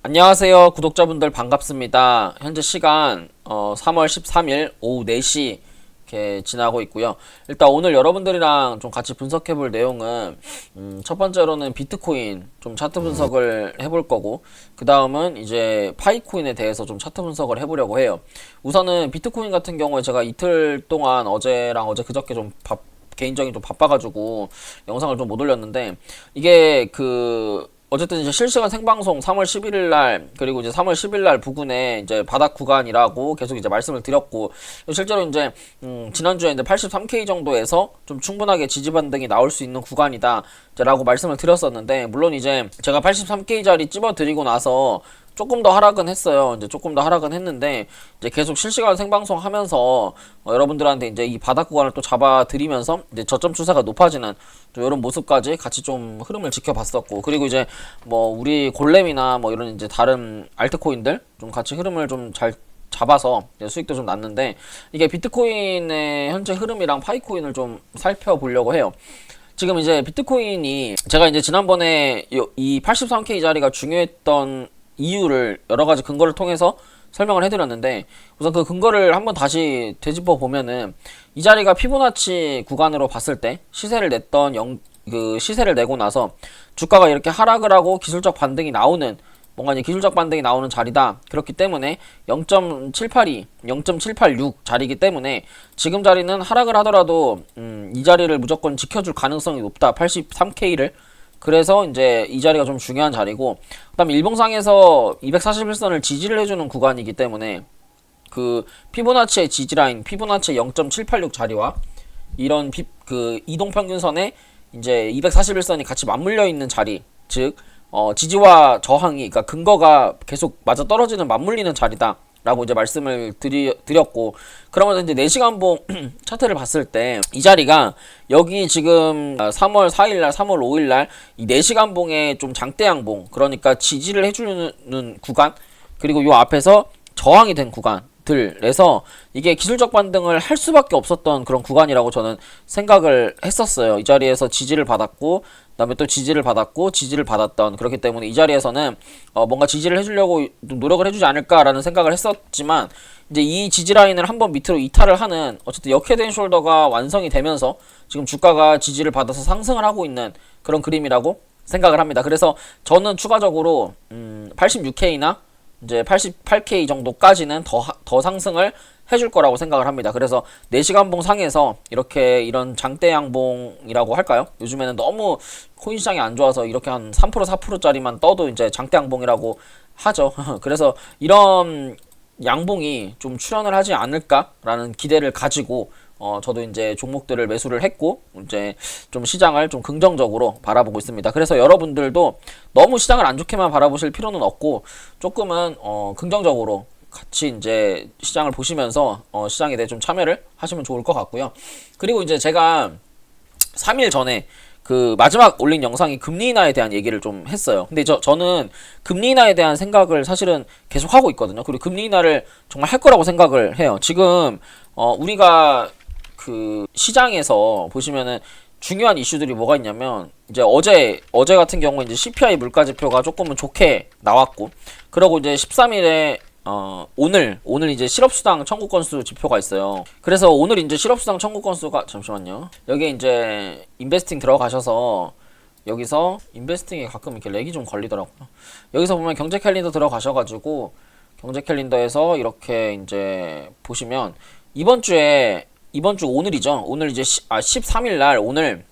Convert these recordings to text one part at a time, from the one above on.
안녕하세요 구독자분들 반갑습니다. 현재 시간 3월 13일 오후 4시 이렇게 지나고 있고요. 일단 오늘 여러분들이랑 좀 같이 분석해 볼 내용은 첫 번째로는 비트코인 좀 차트 분석을 해볼 거고, 그 다음은 이제 파이코인에 대해서 좀 차트 분석을 해보려고 해요. 우선은 비트코인 같은 경우에 제가 이틀 동안 어제랑 어제 그저께 개인적인 좀 바빠가지고 영상을 좀 못 올렸는데, 이게 어쨌든 이제 실시간 생방송 3월 11일 날, 그리고 이제 3월 10일 날 부근에 이제 바닥 구간이라고 계속 이제 말씀을 드렸고, 실제로 이제 지난주에 이제 83K 정도에서 좀 충분하게 지지 반등이 나올 수 있는 구간이다 라고 말씀을 드렸었는데, 물론 이제 제가 83K 자리 찝어 드리고 나서 조금 더 하락은 했어요. 이제 조금 더 하락은 했는데, 이제 계속 실시간 생방송 하면서 여러분들한테 이제 이 바닥 구간을 또 잡아 드리면서 이제 저점 추세가 높아지는 좀 이런 모습까지 같이 좀 흐름을 지켜봤었고, 그리고 이제 뭐 우리 골렘이나 뭐 이런 이제 다른 알트코인들 좀 같이 흐름을 좀 잘 잡아서 수익도 좀 났는데, 이게 비트코인의 현재 흐름이랑 파이코인을 좀 살펴보려고 해요. 지금 이제 비트코인이 제가 이제 지난번에 이 83K 자리가 중요했던 이유를 여러 가지 근거를 통해서 설명을 해드렸는데, 우선 그 근거를 한번 다시 되짚어 보면은, 이 자리가 피보나치 구간으로 봤을 때 시세를 시세를 내고 나서 주가가 이렇게 하락을 하고 기술적 반등이 나오는, 뭔가 이제 기술적 반등이 나오는 자리다. 그렇기 때문에 0.782, 0.786 자리이기 때문에 지금 자리는 하락을 하더라도 이 자리를 무조건 지켜줄 가능성이 높다. 83K를. 그래서 이제 이 자리가 좀 중요한 자리고, 그 다음에 일봉상에서 241선을 지지를 해주는 구간이기 때문에 그 피보나치의 지지라인, 피보나치 0.786 자리와 이런 이동평균선에 이제 241선이 같이 맞물려 있는 자리, 즉 지지와 저항이, 그러니까 근거가 계속 맞아 떨어지는, 맞물리는 자리다 라고 이제 말씀을 드렸고, 그러면 이제 4시간봉 차트를 봤을 때 이 자리가 여기 지금 3월 4일날 3월 5일날 이 4시간봉에 좀 장대양봉, 그러니까 지지를 해주는 구간, 그리고 요 앞에서 저항이 된 구간들에서 이게 기술적 반등을 할 수밖에 없었던 그런 구간이라고 저는 생각을 했었어요. 이 자리에서 지지를 받았고, 그 다음에 또 지지를 받았고 지지를 받았던, 그렇기 때문에 이 자리에서는 뭔가 지지를 해주려고 노력을 해주지 않을까라는 생각을 했었지만, 이제 이 지지 라인을 한번 밑으로 이탈을 하는, 어쨌든 역헤드앤숄더가 완성이 되면서 지금 주가가 지지를 받아서 상승을 하고 있는 그런 그림이라고 생각을 합니다. 그래서 저는 추가적으로 86K나 이제 88K 정도까지는 더 상승을 해줄 거라고 생각을 합니다. 그래서 4시간봉 상에서 이런 장대양봉이라고 할까요? 요즘에는 너무 코인 시장이 안 좋아서 이렇게 한 3% 4%짜리만 떠도 이제 장대양봉이라고 하죠. 그래서 이런 양봉이 좀 출현을 하지 않을까라는 기대를 가지고 저도 이제 종목들을 매수를 했고, 이제 좀 시장을 좀 긍정적으로 바라보고 있습니다. 그래서 여러분들도 너무 시장을 안 좋게만 바라보실 필요는 없고, 조금은 긍정적으로 같이 이제 시장을 보시면서 시장에 대해 좀 참여를 하시면 좋을 것 같고요. 그리고 이제 제가 3일 전에 그 마지막 올린 영상이 금리 인하에 대한 얘기를 좀 했어요. 근데 저는 금리 인하에 대한 생각을 사실은 계속 하고 있거든요. 그리고 금리 인하를 정말 할 거라고 생각을 해요. 지금 우리가 그 시장에서 보시면은 중요한 이슈들이 뭐가 있냐면, 이제 어제 같은 경우에 이제 CPI 물가지표가 조금은 좋게 나왔고, 그리고 이제 13일에 오늘 이제 실업수당 청구 건수 지표가 있어요. 그래서 오늘 이제 실업수당 청구 건수가, 잠시만요. 여기 이제 인베스팅 들어가셔서, 여기서 인베스팅에 가끔 이렇게 렉이 좀 걸리더라고요. 여기서 보면 경제 캘린더 들어가셔가지고, 경제 캘린더에서 이렇게 이제 보시면 이번 주 오늘이죠. 오늘 이제 13일날 오늘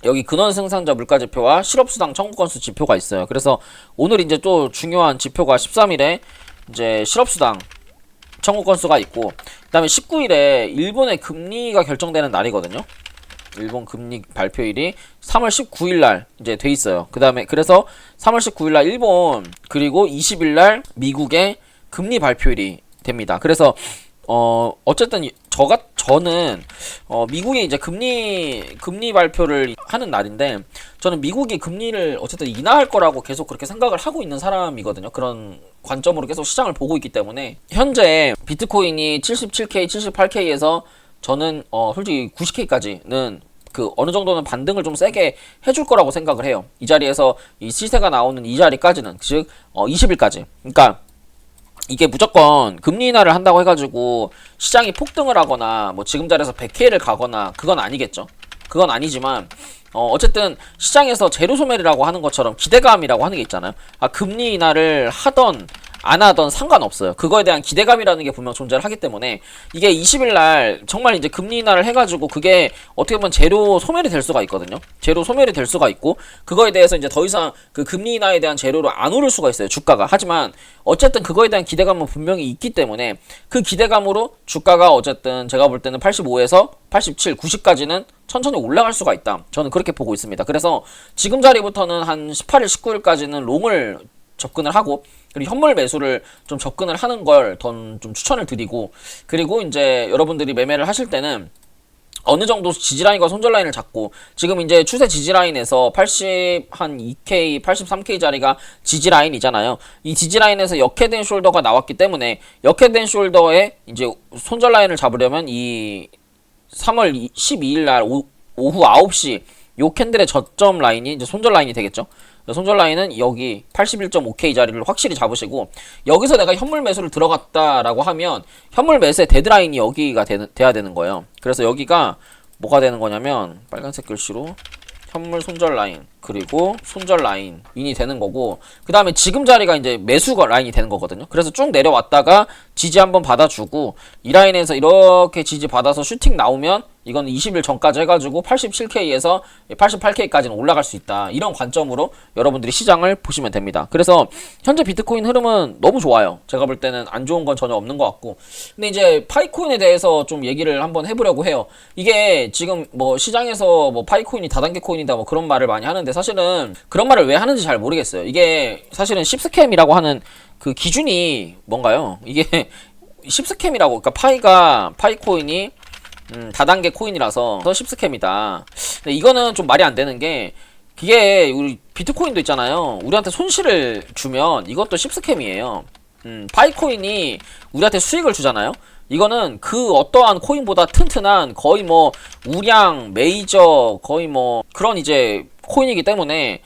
여기 근원 생산자 물가 지표와 실업수당 청구 건수 지표가 있어요. 그래서 오늘 이제 또 중요한 지표가 13일에 이제 실업수당 청구 건수가 있고, 그 다음에 19일에 일본의 금리가 결정되는 날이거든요. 일본 금리 발표일이 3월 19일날 이제 돼 있어요. 그 다음에 그래서 3월 19일날 일본, 그리고 20일날 미국의 금리 발표일이 됩니다. 그래서 어쨌든 저는 미국이 이제 금리 발표를 하는 날인데, 저는 미국이 금리를 어쨌든 인하할 거라고 계속 그렇게 생각을 하고 있는 사람이거든요. 그런 관점으로 계속 시장을 보고 있기 때문에, 현재 비트코인이 77K, 78K에서 저는 솔직히 90K까지는 그 어느 정도는 반등을 좀 세게 해줄 거라고 생각을 해요. 이 자리에서 이 시세가 나오는 이 자리까지는, 즉 20일까지. 그러니까 이게 무조건 금리 인하를 한다고 해가지고 시장이 폭등을 하거나 뭐 지금 자리에서 100K를 가거나 그건 아니겠죠. 그건 아니지만 어쨌든 시장에서 제로 소멸이라고 하는 것처럼 기대감이라고 하는 게 있잖아요. 아, 금리 인하를 하던 안 하던 상관없어요. 그거에 대한 기대감이라는 게 분명 존재를 하기 때문에 이게 20일 날 정말 이제 금리 인하를 해가지고 그게 어떻게 보면 제로 소멸이 될 수가 있거든요. 제로 소멸이 될 수가 있고 그거에 대해서 이제 더 이상 그 금리 인하에 대한 제로로 안 오를 수가 있어요. 주가가. 하지만 어쨌든 그거에 대한 기대감은 분명히 있기 때문에 그 기대감으로 주가가 어쨌든 제가 볼 때는 85에서 87, 90까지는 천천히 올라갈 수가 있다. 저는 그렇게 보고 있습니다. 그래서 지금 자리부터는 한 18일, 19일까지는 롱을 접근을 하고 그리고 현물 매수를 좀 접근을 하는 걸 더 좀 추천을 드리고 그리고 이제 여러분들이 매매를 하실 때는 어느 정도 지지라인과 손절라인을 잡고 지금 이제 추세 지지라인에서 80 한 2K, 83K 자리가 지지라인이잖아요. 이 지지라인에서 역해된 숄더가 나왔기 때문에 역해된 숄더에 이제 손절라인을 잡으려면 이 3월 12일 날 오후 9시 요 캔들의 저점 라인이 이제 손절 라인이 되겠죠. 손절 라인은 여기 81.5K 자리를 확실히 잡으시고 여기서 내가 현물 매수를 들어갔다라고 하면 현물 매수의 데드라인이 여기가 돼야 되는 거예요. 그래서 여기가 뭐가 되는 거냐면 빨간색 글씨로 현물 손절 라인 그리고 손절 라인이 되는 거고 그 다음에 지금 자리가 이제 매수 라인이 되는 거거든요. 그래서 쭉 내려왔다가 지지 한번 받아주고 이 라인에서 이렇게 지지 받아서 슈팅 나오면 이건 20일 전까지 해가지고 87K에서 88K까지는 올라갈 수 있다. 이런 관점으로 여러분들이 시장을 보시면 됩니다. 그래서 현재 비트코인 흐름은 너무 좋아요. 제가 볼 때는 안 좋은 건 전혀 없는 것 같고 근데 이제 파이코인에 대해서 좀 얘기를 한번 해보려고 해요. 이게 지금 뭐 시장에서 뭐 파이코인이 다단계 코인이다 뭐 그런 말을 많이 하는데 사실은 그런 말을 왜 하는지 잘 모르겠어요. 이게 사실은 10스캠이라고 하는 그 기준이 뭔가요? 이게 10스캠이라고 그러니까 파이코인이 다단계 코인이라서 10스캠이다. 근데 이거는 좀 말이 안 되는 게 그게 우리 비트코인도 있잖아요. 우리한테 손실을 주면 이것도 10스캠이에요. 파이코인이 우리한테 수익을 주잖아요. 이거는 그 어떠한 코인보다 튼튼한 거의 뭐 우량 메이저 거의 뭐 그런 이제 코인이기 때문에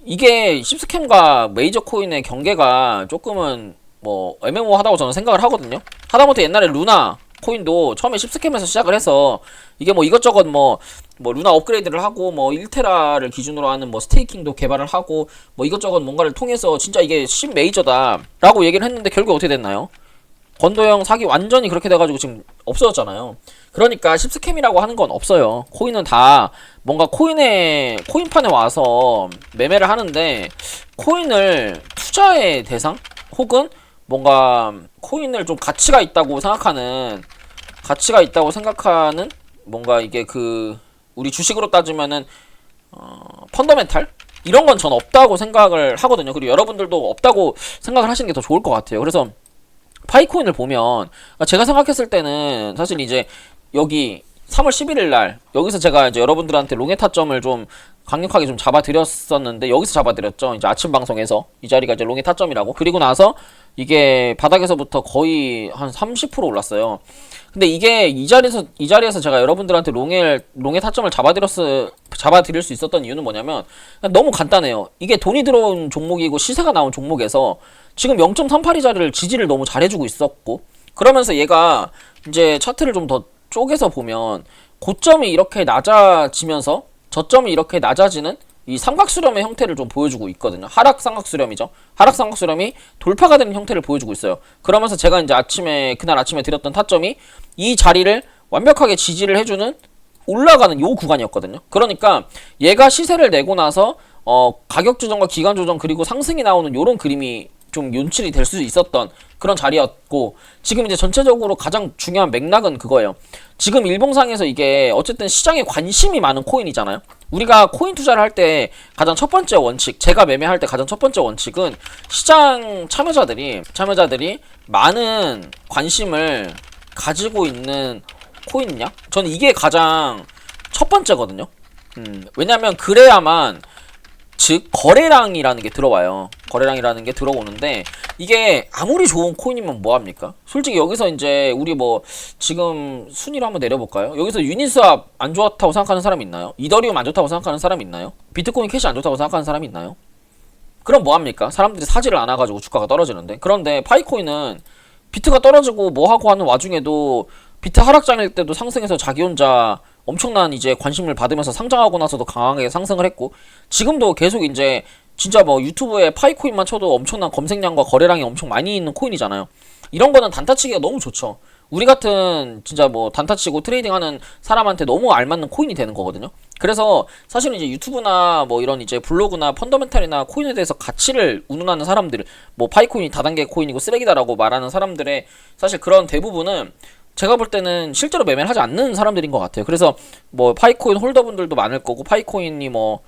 이게 10스캠과 메이저 코인의 경계가 조금은 뭐 애매모호하다고 저는 생각을 하거든요. 하다못해 옛날에 루나 코인도 처음에 10스캠에서 시작을 해서 이게 뭐 이것저것 뭐 루나 업그레이드를 하고 뭐 1테라를 기준으로 하는 뭐 스테이킹도 개발을 하고 뭐 이것저것 뭔가를 통해서 진짜 이게 10 메이저다 라고 얘기를 했는데 결국 어떻게 됐나요? 권도형 사기 완전히 그렇게 돼가지고 지금 없어졌잖아요. 그러니까 10스캠이라고 하는 건 없어요. 코인은 다 뭔가 코인판에 와서 매매를 하는데 코인을 투자의 대상 혹은 뭔가 코인을 좀 가치가 있다고 생각하는 뭔가 이게 그 우리 주식으로 따지면은 펀더멘탈 이런 건 전 없다고 생각을 하거든요. 그리고 여러분들도 없다고 생각을 하시는 게 더 좋을 것 같아요. 그래서 파이코인을 보면 제가 생각했을 때는 사실 이제 여기 3월 11일 날 여기서 제가 이제 여러분들한테 롱의 타점을 좀 강력하게 좀 잡아드렸었는데 여기서 잡아드렸죠. 이제 아침 방송에서 이 자리가 이제 롱의 타점이라고. 그리고 나서 이게 바닥에서부터 거의 한 30% 올랐어요. 근데 이게 이 자리에서 제가 여러분들한테 롱의 타점을 잡아드릴 수 있었던 이유는 뭐냐면 너무 간단해요. 이게 돈이 들어온 종목이고 시세가 나온 종목에서 지금 0.38이 자리를 지지를 너무 잘해주고 있었고 그러면서 얘가 이제 차트를 좀 더 쪼개서 보면 고점이 이렇게 낮아지면서 저점이 이렇게 낮아지는 이 삼각수렴의 형태를 좀 보여주고 있거든요. 하락 삼각수렴이죠. 하락 삼각수렴이 돌파가 되는 형태를 보여주고 있어요. 그러면서 제가 이제 그날 아침에 드렸던 타점이 이 자리를 완벽하게 지지를 해주는 올라가는 요 구간이었거든요. 그러니까 얘가 시세를 내고 나서 가격 조정과 기간 조정 그리고 상승이 나오는 요런 그림이 좀 연출이 될 수 있었던 그런 자리였고 지금 이제 전체적으로 가장 중요한 맥락은 그거예요. 지금 일봉상에서 이게 어쨌든 시장에 관심이 많은 코인이잖아요. 우리가 코인 투자를 할 때 가장 첫 번째 원칙, 제가 매매할 때 가장 첫 번째 원칙은 시장 참여자들이 많은 관심을 가지고 있는 코인이냐? 저는 이게 가장 첫 번째거든요. 왜냐면 그래야만 즉 거래량이라는 게 들어와요. 거래량이라는 게 들어오는데 이게 아무리 좋은 코인이면 뭐합니까? 솔직히 여기서 이제 우리 뭐 지금 순위로 한번 내려볼까요? 여기서 유니스왑 안 좋다고 생각하는 사람 있나요? 이더리움 안 좋다고 생각하는 사람 있나요? 비트코인 캐시 안 좋다고 생각하는 사람 있나요? 그럼 뭐합니까? 사람들이 사지를 않아가지고 주가가 떨어지는데. 그런데 파이코인은 비트가 떨어지고 뭐하고 하는 와중에도 비트 하락장일 때도 상승해서 자기 혼자 엄청난 이제 관심을 받으면서 상장하고 나서도 강하게 상승을 했고, 지금도 계속 이제 진짜 뭐 유튜브에 파이코인만 쳐도 엄청난 검색량과 거래량이 엄청 많이 있는 코인이잖아요. 이런 거는 단타치기가 너무 좋죠. 우리 같은 진짜 뭐 단타치고 트레이딩하는 사람한테 너무 알맞는 코인이 되는 거거든요. 그래서 사실은 이제 유튜브나 뭐 이런 이제 블로그나 펀더멘탈이나 코인에 대해서 가치를 운운하는 사람들, 뭐 파이코인이 다단계 코인이고 쓰레기다라고 말하는 사람들의 사실 그런 대부분은 제가 볼 때는 실제로 매매를 하지 않는 사람들인 것 같아요. 그래서 뭐 파이코인 홀더분들도 많을 거고, 파이코인이 뭐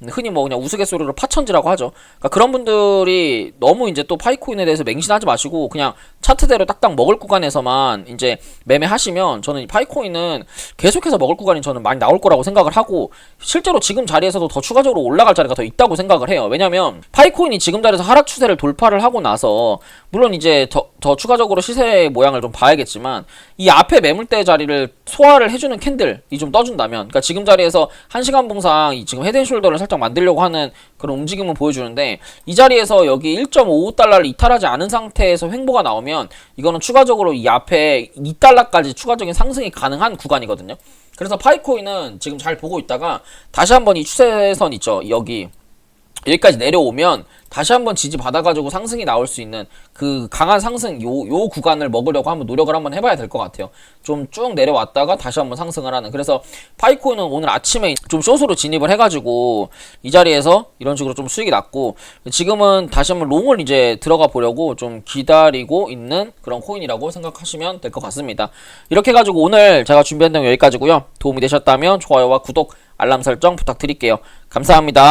흔히 뭐 그냥 우스갯소리로 파천지라고 하죠. 그러니까 그런 분들이 너무 이제 또 파이코인에 대해서 맹신하지 마시고 그냥 차트대로 딱딱 먹을 구간에서만 이제 매매하시면, 저는 이 파이코인은 계속해서 먹을 구간이 저는 많이 나올 거라고 생각을 하고, 실제로 지금 자리에서도 더 추가적으로 올라갈 자리가 더 있다고 생각을 해요. 왜냐면 파이코인이 지금 자리에서 하락 추세를 돌파를 하고 나서 물론 이제 더 추가적으로 시세 모양을 좀 봐야겠지만, 이 앞에 매물대 자리를 소화를 해주는 캔들이 좀 떠준다면, 그러니까 지금 자리에서 1시간 봉상 이 지금 헤드앤숄더를 살짝 만들려고 하는 그런 움직임을 보여주는데, 이 자리에서 여기 1.55달러를 이탈하지 않은 상태에서 횡보가 나오면 이거는 추가적으로 이 앞에 2달러까지 추가적인 상승이 가능한 구간이거든요. 그래서 파이코인은 지금 잘 보고 있다가 다시 한번 이 추세선 있죠, 여기까지 내려오면 다시 한번 지지 받아가지고 상승이 나올 수 있는 그 강한 상승 요 구간을 먹으려고 한번 노력을 한번 해봐야 될 것 같아요. 좀 쭉 내려왔다가 다시 한번 상승을 하는. 그래서 파이코인은 오늘 아침에 좀 숏으로 진입을 해가지고 이 자리에서 이런 식으로 좀 수익이 났고, 지금은 다시 한번 롱을 이제 들어가 보려고 좀 기다리고 있는 그런 코인이라고 생각하시면 될 것 같습니다. 이렇게 해가지고 오늘 제가 준비한 내용 여기까지고요. 도움이 되셨다면 좋아요와 구독, 알람 설정 부탁드릴게요. 감사합니다.